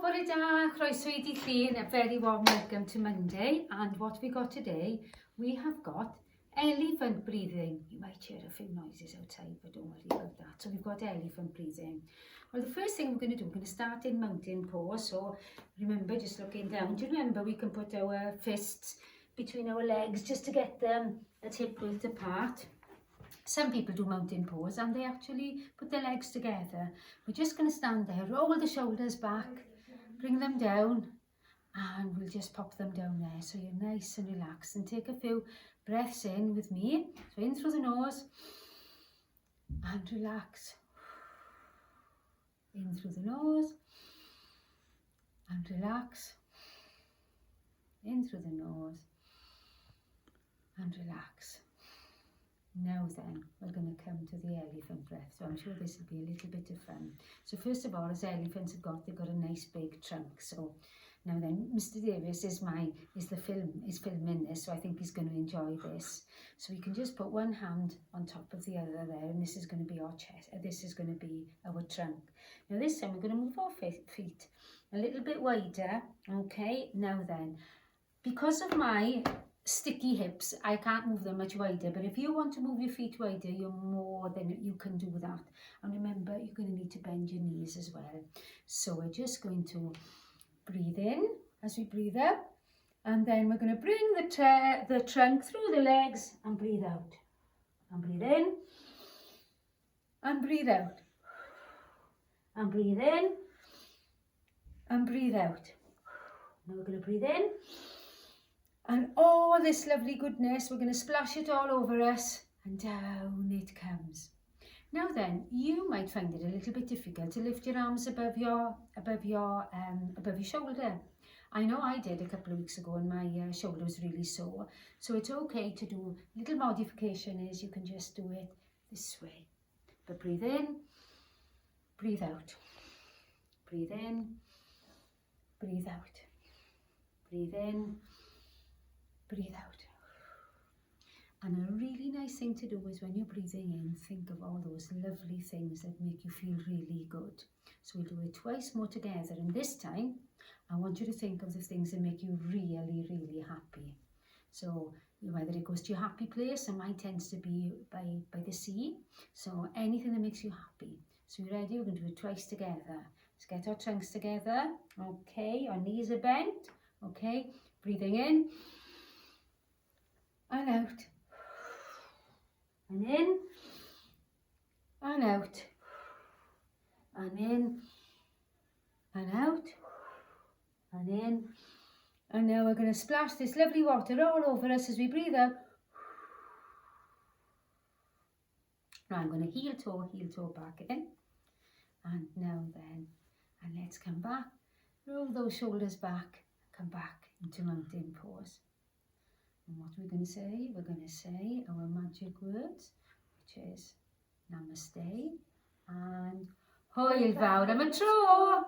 Bore da, croeso I Dydd Llun, a very warm welcome to Monday. And what we got today, we have got elephant breathing. You might hear a few noises outside, but don't worry about that. So we've got elephant breathing. Well, the first thing we're going to do, we're going to start in mountain pose. So remember, just looking down. Do you remember we can put our fists between our legs just to get them at hip width apart? Some people do mountain pose and they actually put their legs together. We're just going to stand there, roll the shoulders back, bring them down, and we'll just pop them down there so you're nice and relaxed. And take a few breaths in with me. So in through the nose and relax. In through the nose and relax. In through the nose and relax. Now then, we're going to come to the elephant breath. So I'm sure this will be a little bit of fun. So first of all, as elephants have got, they've got a nice big trunk. So now then, Mr. Davis is filming this, so I think he's going to enjoy this. So we can just put one hand on top of the other there, and this is going to be our chest. This is going to be our trunk. Now this time we're going to move our feet a little bit wider. Okay, now then, because of my sticky hips, I can't move them much wider, but if you want to move your feet wider, you're more than you can do that. And remember, you're going to need to bend your knees as well. So we're just going to breathe in as we breathe out, and then we're going to bring the trunk through the legs and breathe out. And breathe in and breathe out. And breathe in and breathe out. Now we're going to breathe in. And all this lovely goodness, we're going to splash it all over us, and down it comes. Now then, you might find it a little bit difficult to lift your arms above your shoulder. I know I did a couple of weeks ago, and my shoulder was really sore. So it's okay to do a little modification. Is you can just do it this way. But breathe in, breathe out. Breathe in, breathe out. Breathe in, breathe out. And a really nice thing to do is when you're breathing in, think of all those lovely things that make you feel really good. So we'll do it twice more together, and this time I want you to think of the things that make you really, really happy. So whether it goes to your happy place, and mine tends to be by the sea, so anything that makes you happy. So you ready? We're going to do it twice together. Let's get our trunks together. Okay, our knees are bent. Okay, breathing in and out, and in and out, and in and out, and in. And now we're going to splash this lovely water all over us as we breathe out. Now I'm going to heel toe back in. And now then, and let's come back, roll those shoulders back, come back into mountain pose. And what we're going to say? We're going to say our magic words, which is Namaste and Hwyl fawr am y tro.